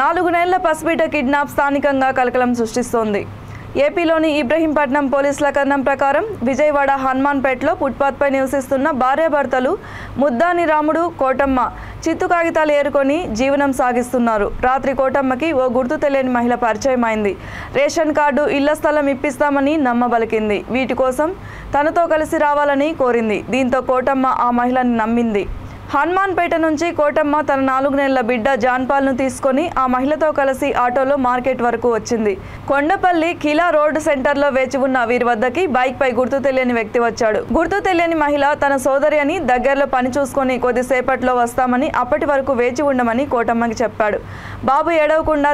4 నెలల పసిబిడ్డ కిడ్నాప్ స్థానికంగా కలకలం సృష్టిస్తోంది. ఏపీలోని ఇబ్రహీంపట్నం పోలీసుల కథనం ప్రకారం విజయవాడ హనుమాన్పేటలో ఫుట్పాత్పై నివసిస్తున్న భార్యాభర్తలు ముద్దాని రాముడు, కోటమ్మ చిత్తు కాగితాలు ఏరుకొని జీవనం సాగిస్తున్నారు. రాత్రి కోటమ్మకి ఓ గుర్తు తెలియని మహిళ పరిచయమైంది. రేషన్ కార్డు, ఇళ్ల స్థలం ఇప్పిస్తామని నమ్మబలికింది. వీటి కోసం తనతో కలిసి రావాలని కోరింది. దీంతో కోటమ్మ ఆ మహిళని నమ్మింది. హనుమాన్పేట నుంచి కోటమ్మ తన 4 నెలల బిడ్డ జాన్పాల్ను తీసుకొని ఆ మహిళతో కలిసి ఆటోలో మార్కెట్ వరకు వచ్చింది. కొండపల్లి కిలా రోడ్ సెంటర్లో వేచి ఉన్న వీరి వద్దకి బైక్పై గుర్తు తెలియని వ్యక్తి వచ్చాడు. గుర్తు తెలియని మహిళ తన సోదరి అని దగ్గరలో పని చూసుకొని కొద్దిసేపట్లో వస్తామని, అప్పటి వరకు వేచి ఉండమని కోటమ్మకి చెప్పాడు. బాబు ఏడవకుండా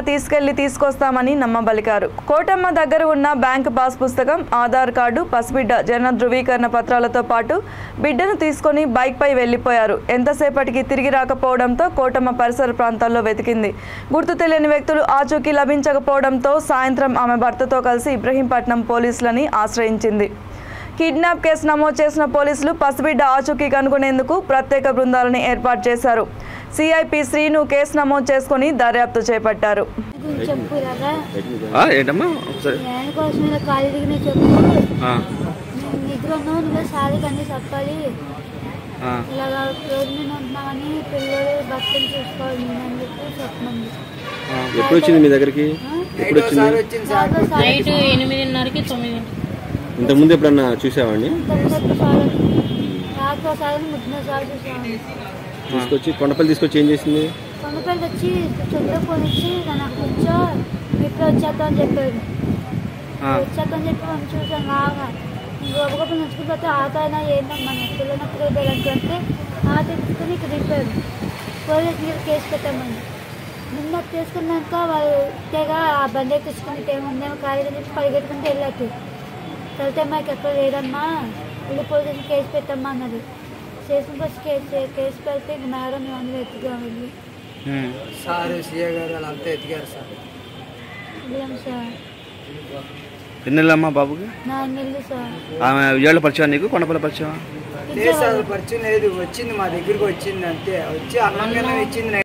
తీసుకొస్తామని నమ్మబలికారు. కోటమ్మ దగ్గర ఉన్న బ్యాంకు పాస్ పుస్తకం, ఆధార్ కార్డు, పసిబిడ్డ జనన ధృవీకరణ పత్రాలతో పాటు బిడ్డను తీసుకొని బైక్పై వెళ్లిపోయారు. ఎంతసేపటికి తిరిగి రాకపోవడంతో కోటమ్మ పరిసర ప్రాంతాల్లో వెతికింది. గుర్తు తెలియని వ్యక్తులు ఆచూకీ లభించకపోవడంతో సాయంత్రం ఆమె భర్తతో కలిసి ఇబ్రహీంపట్నం పోలీసులని ఆశ్రయించింది. కిడ్నాప్ కేసు నమోదు చేసిన పోలీసులు పసిబిడ్డ ఆచూకీ కనుగొనేందుకు ప్రత్యేక బృందాలను ఏర్పాటు చేశారు. సిఐపి శ్రీను కేసు నమోదు చేసుకుని దర్యాప్తు చేపట్టారు. ఇలాగా రోడ్డు మీద ఉంటున్నామని పిల్లలు భర్తలు చూసుకోవాలి అని చెప్పి చెప్పండి. ఎప్పుడు వచ్చింది మీ దగ్గరికి? ఎప్పుడు వచ్చింది? నైట్ 8:30కి 9. ఇంతకుముందు ఎప్పుడన్నా చూసావండి? తీసుకొచ్చి కొండపల్లి తీసుకొచ్చి ఏం చేసింది? కొండపల్లి వచ్చి చంద్రపోని వచ్చి నాకు కూర్చో ఇప్పుడు వచ్చేద్దాం అని చెప్పాడు. వచ్చేద్దాం చెప్పి మనం చూసాం. బాగా గొప్ప నచ్చుకుపోతే ఆట అయినా ఏంటమ్మా పిల్లనప్పుడు అంటే ఆట ఎత్తుకుని ఇక్కడ దింపాడు. పోలీసు మీద కేసు పెట్టామని నిన్న తీసుకున్నాక వాళ్ళు తెగ ఆ బండి ఎక్కించుకుని ఏముందేమో ఖాళీగా చెప్పి పరిగెట్టుకుంటే వెళ్ళారు. వెళ్తే మాకు ఎక్కడ లేదమ్మా వెళ్ళి పోలీసు కేసు పెట్టమ్మా అన్నది. స్టేషన్కి వచ్చి కేసు పెడితే ఇంక మేడం మేము అందరూ ఎత్తుకోవాలి సార్, సీఏ గారు వాళ్ళంతా ఎత్తికారు సార్. సార్ ఎన్నెళ్ళమ్మా బాబుకి? 4 నెలలు సార్. ఆమె విజయవాడ పరిచయం నీకు? కొండపల్లి పరిచయం? లేదు సార్, పరిచయం లేదు. వచ్చింది మా దగ్గరికి వచ్చింది అంతే. వచ్చి అన్నం ఇచ్చింది.